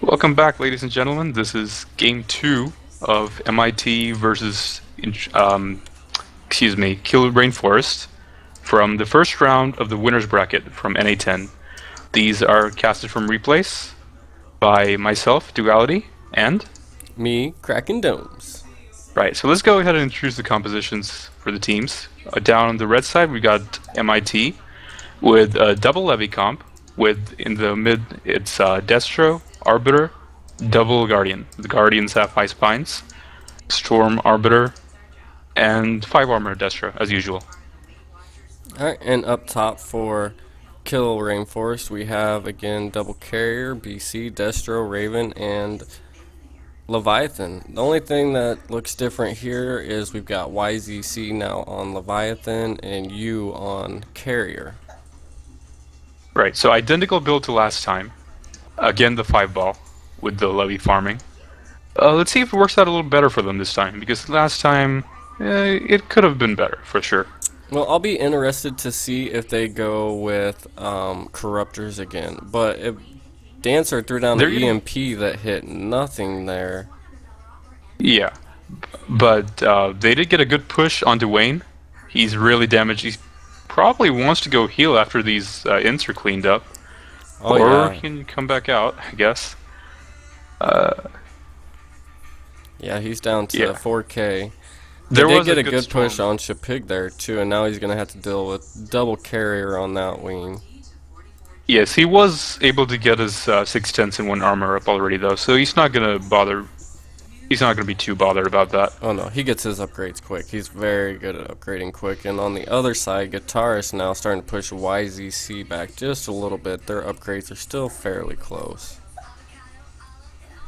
Welcome back, ladies and gentlemen. This is game two of MIT versus, Kill Rainforest from the first round of the winners bracket from NA10. These are casted from replays by myself, Duality, and Me, cracking domes. right. So let's go ahead and introduce the compositions for the teams. Down on the red side, we got MIT with a double levy comp. With in the mid, it's Destro, Arbiter, double Guardian. The Guardians have high spines, Storm, Arbiter, and 5 armor Destro, as usual. Alright, and up top for Kill Rainforest, we have again Double Carrier, BC, Destro, Raven, and Leviathan. The only thing that looks different here is we've got YZC now on Leviathan and U on Carrier. Right, so identical build to last time. Again, the 5 ball with the levy farming. Let's see if it works out a little better for them this time, because last time it could have been better, for sure. Well, I'll be interested to see if they go with Corruptors again. But if Dancer threw down the They're getting- EMP that hit nothing there. Yeah, but they did get a good push onto Wayne. He's really damaged. He probably wants to go heal after these ints are cleaned up. Oh, or yeah. he can come back out, I guess. Yeah, he's down to Yeah. 4K. There They did was get a a good good push storm. on Shapig there too, and now he's gonna have to deal with double carrier on that wing. Yes, he was able to get his 6/10s and 1 armor up already, though, so he's not gonna bother. He's not gonna be too bothered about that. Oh no, he gets his upgrades quick. He's very good at upgrading quick. And on the other side, Guitarist now starting to push YZC back just a little bit. Their upgrades are still fairly close.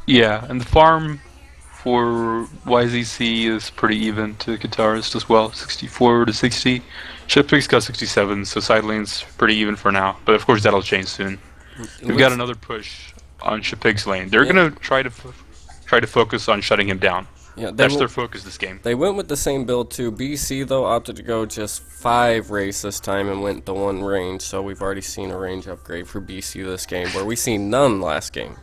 Yeah, and the farm for YZC is pretty even to Guitarist as well, 64 to 60. Shippick's got 67, so side lane's pretty even for now. But of course that'll change soon. We've got another push on Shippick's lane. They're Yeah. gonna try to focus on shutting him down. Yeah, That's their focus this game. They went with the same build too. BC though opted to go just 5 race this time and went the 1 range. So we've already seen a range upgrade for BC this game, where we seen none last game.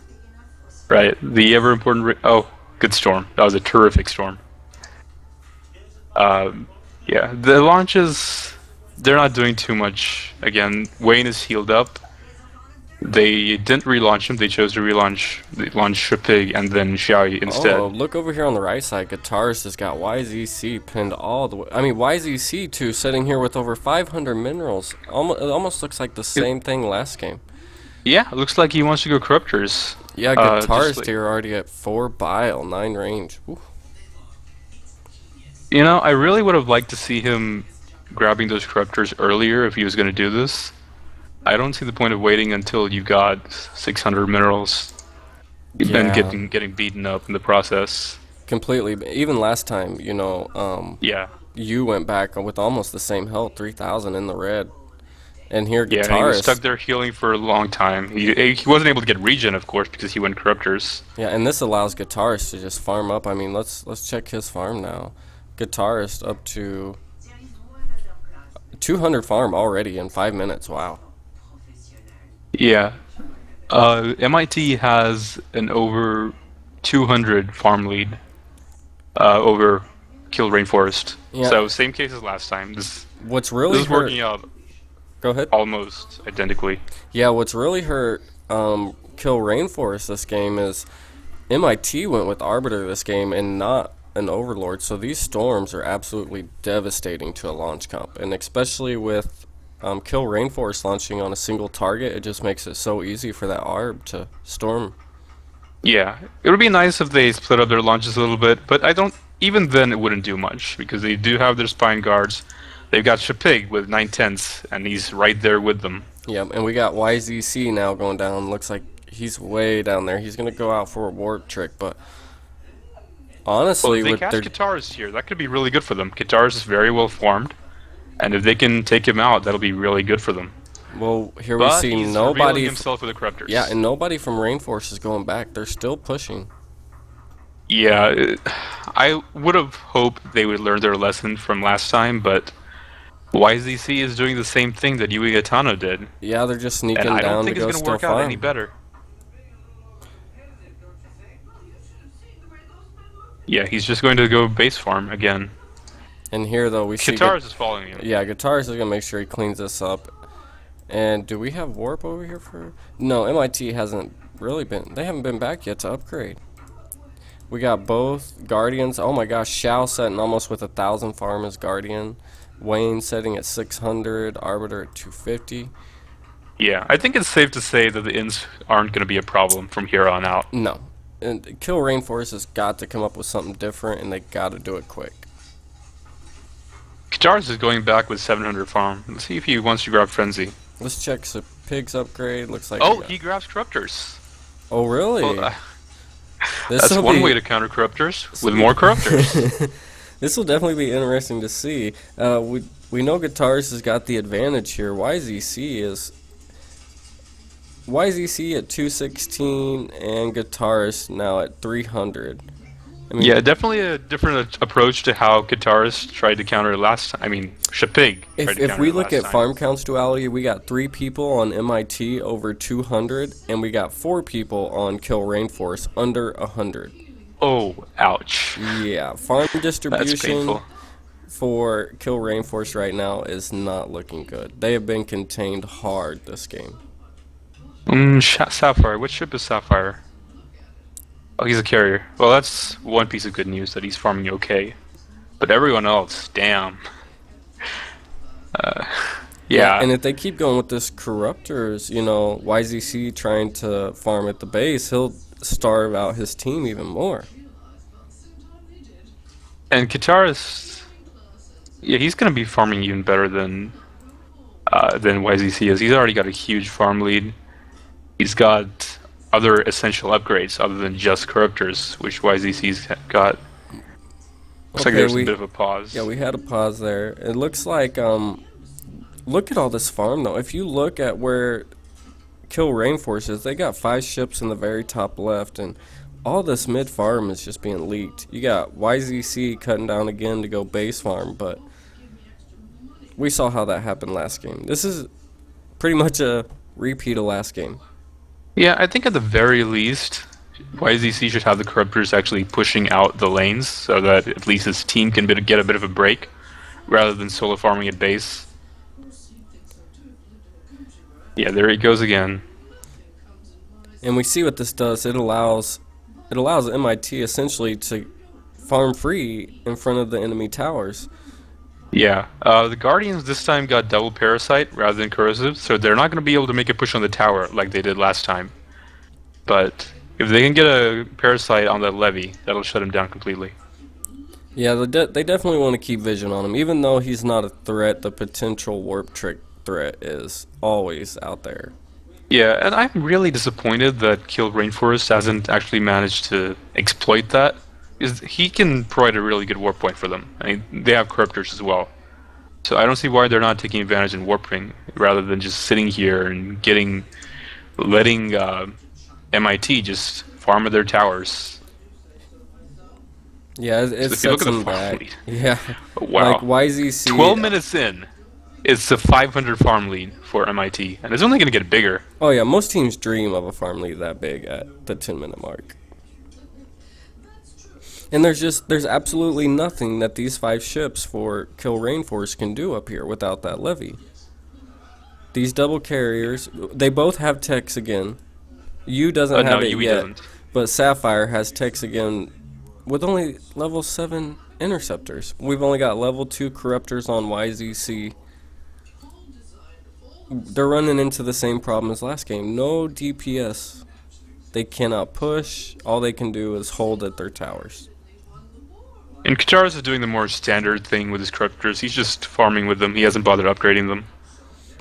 Right, the ever important. Oh, good storm. That was a terrific storm. Yeah, the launches, they're not doing too much. Again, Wayne is healed up. They didn't relaunch him. They chose to launch Shipig and then Xiaoyi instead. Oh, look over here on the right side. Guitarist has got YZC pinned all the way. I mean, YZC too, sitting here with over 500 minerals. It almost looks like the same thing last game. Yeah, it looks like he wants to go Corruptors. Yeah, Just Guitarist like- here already at 4 bile, 9 range. Ooh. You know, I really would have liked to see him grabbing those Corruptors earlier if he was going to do this. I don't see the point of waiting until you got 600 minerals and Yeah. getting beaten up in the process. Completely. Even last time, Yeah. you went back with almost the same health, 3,000 in the red. And here, Yeah, and he was Guitarist. stuck there healing for a long time. He wasn't able to get regen, of course, because he went Corruptors. Yeah, and this allows Guitarist to just farm up. I mean, let's check his farm now. Guitarist up to 200 farm already in 5 minutes. Wow. Yeah. MIT has an over 200 farm lead over Kill Rainforest. Yeah. So same case as last time. What's This really is hurt? working out Go ahead. almost identically. Yeah, what's really hurt Kill Rainforest this game is MIT went with Arbiter this game and not an Overlord. So these storms are absolutely devastating to a launch comp, and especially with Kill Rainforest launching on a single target, it just makes it so easy for that Arb to storm. Yeah, it would be nice if they split up their launches a little bit, but I don't. Even then, it wouldn't do much because they do have their spine guards. They've got Shapig with 9/10s, and he's right there with them. Yeah, and we got YZC now going down. Looks like he's way down there. He's gonna go out for a warp trick, but Well, honestly, if they with catch their Guitarist here, that could be really good for them. Guitarist is very well formed, and if they can take him out, that'll be really good for them. well, here we But see he's nobody. revealing himself with the Corruptors. Yeah, and nobody from Rainforest is going back. They're still pushing. Yeah, I would have hoped they would learn their lesson from last time, but YZC is doing the same thing that Yui Atano did, Yeah, they're just sneaking and I down don't to think it's go going to still work out any farm. better. Yeah, he's just going to go base farm again. And here, though, we see... Katars is following him. Yeah, Guitars is going to make sure he cleans this up. And do we have Warp over here for... No, MIT hasn't really been... They haven't been back yet to upgrade. We got both Guardians. Oh my gosh, Shao setting almost with 1,000 farm as Guardian. Wayne setting at 600. Arbiter at 250. Yeah, I think it's safe to say that the inns aren't going to be a problem from here on out. No. And Kill Rainforest has got to come up with something different, and they got to do it quick. Katars is going back with 700 farm. Let's see if he wants to grab Frenzy. Let's check the Pig's upgrade. Looks like... Oh, he grabs Corruptors. Oh, really? Well, that's one way to counter Corruptors, with more Corruptors. This will definitely be interesting to see. We know Guitars has got the advantage here. YZC at 216 and Guitars now at 300. I mean, Yeah, definitely a different approach to how Katars tried to counter last time. I mean, Shapig. if we look at farm counts duality, we got 3 people on MIT over 200, and we got 4 people on Kill Rainforest under 100. Oh, ouch. Yeah, farm That's distribution painful. for Kill Rainforest right now is not looking good. They have been contained hard this game. Sapphire. Which ship is Sapphire? Oh, he's a carrier. Well, that's one piece of good news, that he's farming okay. But everyone else, damn. Yeah. And if they keep going with this Corruptors, YZC trying to farm at the base, he'll starve out his team even more. And Kataris, yeah, he's going to be farming even better than YZC is. He's already got a huge farm lead. He's got other essential upgrades other than just Corruptors, which YZC's got. Looks like there's a bit of a pause. Yeah, we had a pause there. It looks like, look at all this farm, though. If you look at where Kill Rainforest is, they got 5 ships in the very top left, and all this mid farm is just being leaked. You got YZC cutting down again to go base farm, but we saw how that happened last game. This is pretty much a repeat of last game. Yeah, I think at the very least, YZC should have the Corruptors actually pushing out the lanes so that at least his team can get a bit of a break, rather than solo farming at base. Yeah, there he goes again. And we see what this does. It allows MIT essentially to farm free in front of the enemy towers. Yeah, the Guardians this time got double Parasite rather than Corrosive, so they're not going to be able to make a push on the tower like they did last time. But if they can get a Parasite on that levy, that'll shut him down completely. Yeah, they definitely want to keep vision on him. Even though he's not a threat, the potential warp trick threat is always out there. Yeah, and I'm really disappointed that Kill Rainforest hasn't actually managed to exploit that. Is he can provide a really good warp point for them. I mean, they have Corruptors as well. So I don't see why they're not taking advantage and warping rather than just sitting here and letting MIT just farm at their towers. Yeah, it So if you look sets at the him farm back. lead, Yeah, wow. like YZC. 12 minutes in, it's a 500 farm lead for MIT, and it's only going to get bigger. Oh yeah, most teams dream of a farm lead that big at the 10-minute mark. And there's absolutely nothing that these 5 ships for Kill Rainforest can do up here without that levy. These double carriers, they both have techs again. U doesn't have it Yui yet, doesn't. but Sapphire has techs again with only level 7 interceptors. We've only got level 2 Corruptors on YZC. They're running into the same problem as last game. No DPS. They cannot push. All they can do is hold at their towers. And Kataris is doing the more standard thing with his Corruptors. He's just farming with them. He hasn't bothered upgrading them.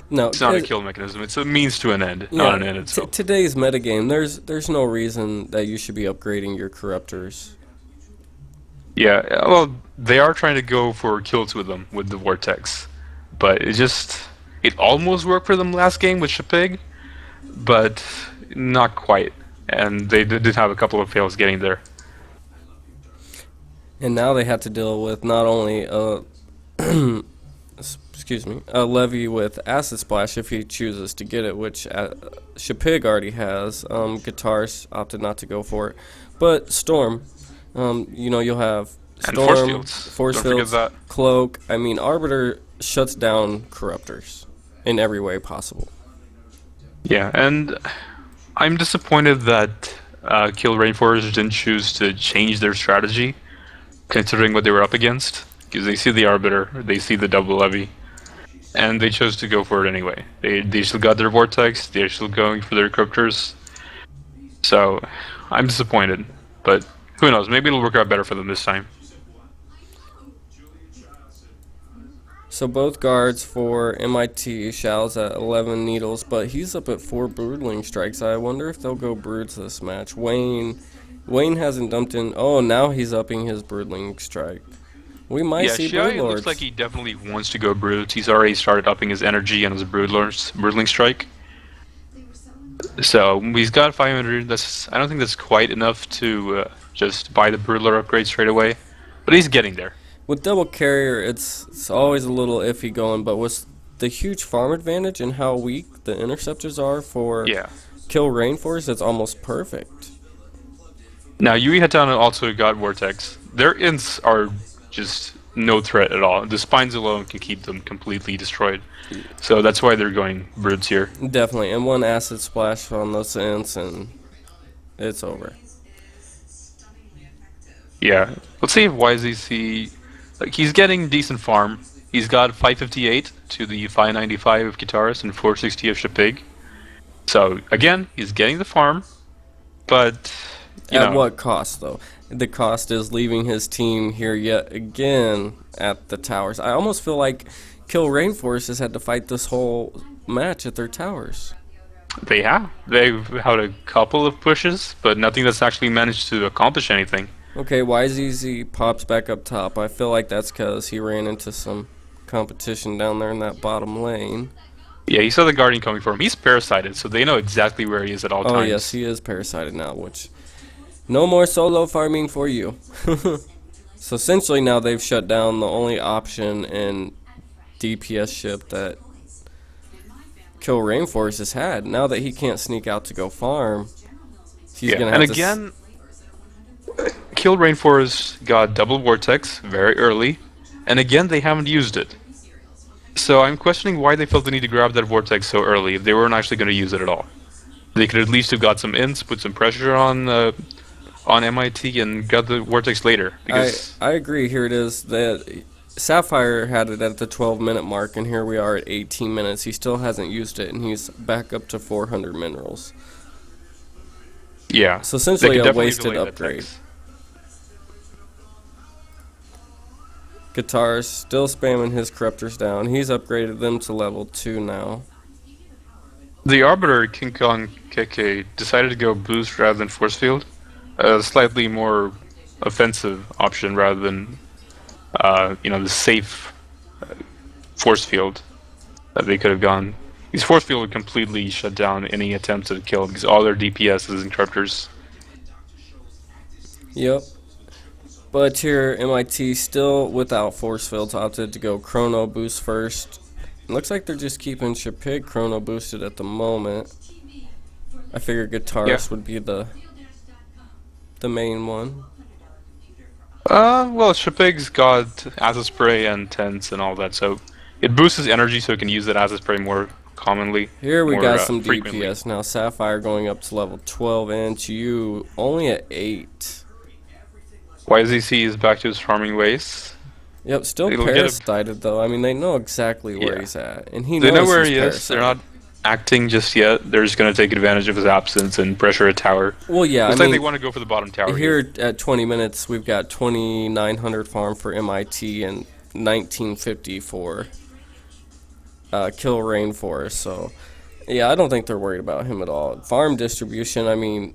No, It's not a kill mechanism. It's a means to an end, not an end itself. Today's metagame, there's no reason that you should be upgrading your Corruptors. Yeah, well, they are trying to go for kills with them, with the Vortex. But it almost worked for them last game with Shapig, but not quite. And they did have a couple of fails getting there. And now they have to deal with not only a levy with Acid Splash if he chooses to get it, which Shapig already has. Guitars opted not to go for it. But Storm, You'll have And force Storm, fields. Force Don't forget Fields, that. Cloak. I mean, Arbiter shuts down Corruptors in every way possible. Yeah, and I'm disappointed that Kill Rainforest didn't choose to change their strategy, considering what they were up against. Because they see the Arbiter, they see the double levy, and they chose to go for it anyway. They still got their Vortex, they're still going for their Cryptors. So, I'm disappointed, but who knows? Maybe it'll work out better for them this time. So both guards for MIT, Shao's at 11 needles, but he's up at 4 Broodling Strikes. I wonder if they'll go Broods this match. Wayne hasn't dumped in. Oh, now he's upping his Broodling Strike. We might Yeah, see Shiai Broodlords. looks like he definitely wants to go Broods. He's already started upping his energy and his Broodling Strike. So he's got 500. I don't think that's quite enough to just buy the Broodler upgrade straight away, but he's getting there. With double carrier, it's always a little iffy going, but with the huge farm advantage and how weak the interceptors are for Yeah. Kill Rainforest, it's almost perfect. Now Yui Hatana also got Vortex. Their ints are just no threat at all. The spines alone can keep them completely destroyed. So that's why they're going Broods here. Definitely, and one acid splash on those ends, and it's over. Yeah. Let's see if YZC... Like, he's getting decent farm. He's got 558 to the 595 of Guitarist and 460 of Shapig. So, again, he's getting the farm, but... At what cost, though? The cost is leaving his team here yet again at the towers. I almost feel like Kill Rainforest has had to fight this whole match at their towers. They have. They've had a couple of pushes, but nothing that's actually managed to accomplish anything. Okay, YZZ pops back up top. I feel like that's because he ran into some competition down there in that bottom lane. Yeah, he saw the Guardian coming for him. He's parasited, so they know exactly where he is at all Oh, times. yes, he is parasited now, which... No more solo farming for you. So essentially now they've shut down the only option in DPS ship that Kill Rainforest has had. Now that he can't sneak out to go farm, he's Yeah, gonna and have again, Kill Rainforest got double Vortex very early, and again they haven't used it. So I'm questioning why they felt the need to grab that Vortex so early if they weren't actually going to use it at all. They could at least have got some ints, put some pressure on MIT, and got the Vortex later. Because I agree. Here it is. That Sapphire had it at the 12-minute mark, and here we are at 18 minutes. He still hasn't used it, and he's back up to 400 minerals. yeah, So they essentially could a definitely wasted delay that upgrade. text. Guitar's still spamming his Corruptors down. He's upgraded them to level 2 now. The Arbiter King Kong KK decided to go boost rather than force field, a slightly more offensive option rather than the safe force field that they could have gone. These force field would completely shut down any attempts at kill because all their DPS is in Corruptors. Yep. But here, MIT still without force fields opted to go Chrono Boost first. It looks like they're just keeping Shapig Chrono boosted at the moment. I figured Guitarist would be the main one. Well, Shapig's got Acid Spray and Tense and all that, so it boosts his energy so it can use that Acid Spray more commonly. Here we more, got some frequently. DPS now. Sapphire going up to level 12 and Chiyu only at 8. YZC is back to his farming ways. Yep, still It'll get a- parasited though. I mean, they know exactly where Yeah. he's at, and he They knows know where he's he is. They're parasited. not acting just yet. They're just going to take advantage of his absence and pressure a tower. Well, yeah, Looks I like mean, they want to go for the bottom tower here at 20 minutes, we've got 2,900 farm for MIT and 1950 for Kill Rainforest. So, yeah, I don't think they're worried about him at all. Farm distribution, I mean,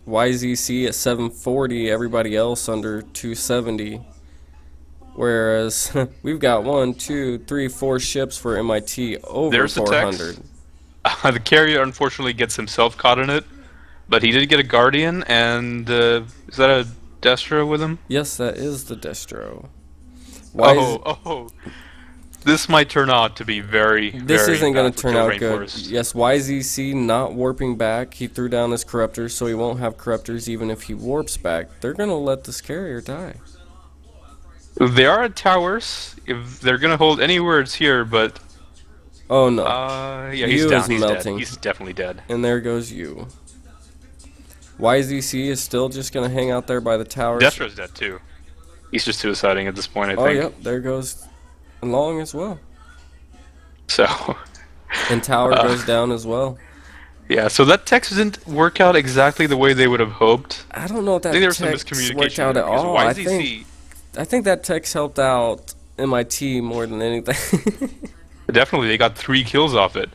YZC at 740, everybody else under 270. Whereas we've got 1, 2, 3, 4 ships for MIT over There's the 400. text. The carrier unfortunately gets himself caught in it, but he did get a Guardian, and is that a Destro with him? Yes, that is the Destro. Oh. This might turn out to be very, This very isn't going bad to for turn Kill out good. Rainforest. Yes, YZC not warping back. He threw down his corruptors, so he won't have corruptors even if he warps back. They're going to let this carrier die. They are at towers. If they're gonna hold anywhere, it's here. But Oh no. yeah, he's You down. is He's melting. dead. He's definitely dead. And there goes you. YZC is still just going to hang out there by the towers. Destro's dead too. He's just suiciding at this point, I Oh, think. yep. There goes Long as well. So, And tower goes down as well. yeah. So that text didn't work out exactly the way they would have hoped. I don't know if I that think there was some text miscommunication worked out there, at because all. YZC I think that text helped out MIT more than anything. definitely they got 3 kills off it,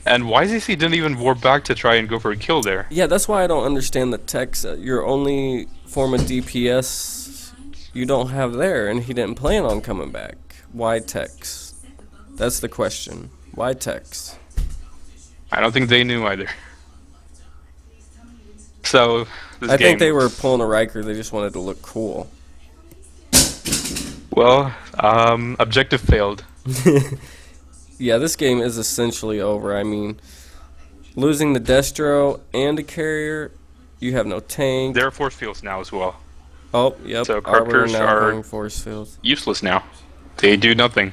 and YZC didn't even warp back to try and go for a kill there. Yeah, that's why I don't understand the text. Your only form of DPS you don't have there, and he didn't plan on coming back. Why text? That's the question. Why text? I don't think they knew either. So this I think game they were was- pulling a Riker. They just wanted to look cool. Well, objective failed. Yeah, this game is essentially over. I mean, losing the Destro and a carrier, you have no tank. There are force fields now as well. Oh, yep. So Arbiter corruptors now are- going force field. Useless now. They do nothing.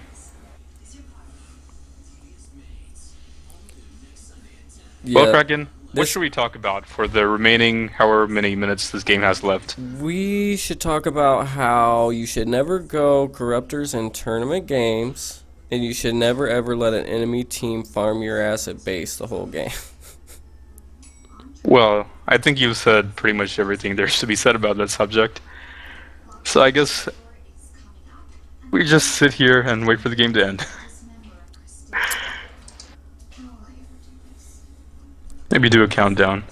Well, Yeah, Kraken, what this- should we talk about for the remaining however many minutes this game has left? we should talk about how you should never go corruptors in tournament games, and you should never ever let an enemy team farm your ass at base the whole game. Well, I think you've said pretty much everything there is to be said about that subject. So I guess we just sit here and wait for the game to end. Maybe do a countdown.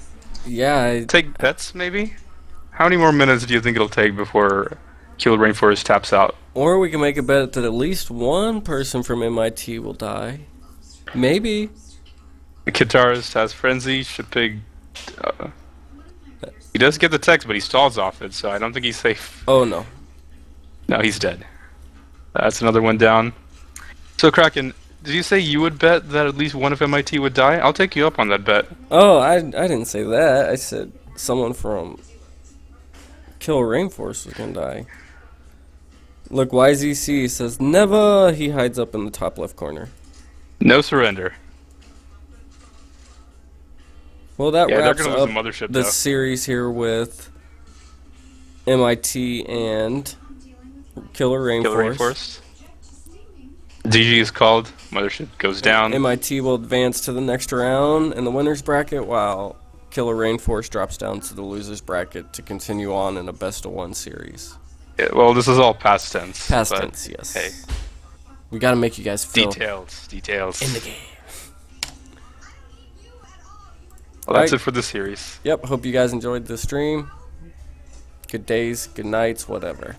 Yeah, Take bets, maybe? How many more minutes do you think it'll take before Kill Rainforest taps out? or we can make a bet that at least one person from MIT will die. Maybe. The guitarist has Frenzy, Shipig. He does get the text, but he stalls off it, so I don't think he's safe. Oh no. No, he's dead. That's another one down. So, Kraken, did you say you would bet that at least one of MIT would die? I'll take you up on that bet. Oh, I didn't say that. I said someone from Kill Rainforest was gonna die. Look, YZC says never. He hides up in the top left corner. No surrender. Well, that Yeah, they're wraps gonna lose up the mothership, the though. series here with MIT and Killer Kill Rainforest. Rainforest. DG is called. Mothership goes down. MIT will advance to the next round in the winners bracket, while Killer Rainforest drops down to the losers bracket to continue on in a best-of-1 series. Yeah, well, this is all past tense. Past but tense, yes. Hey, We gotta make you guys feel details. in the game. Well, that's Right. it for the series. Yep, hope you guys enjoyed the stream. Good days, good nights, whatever.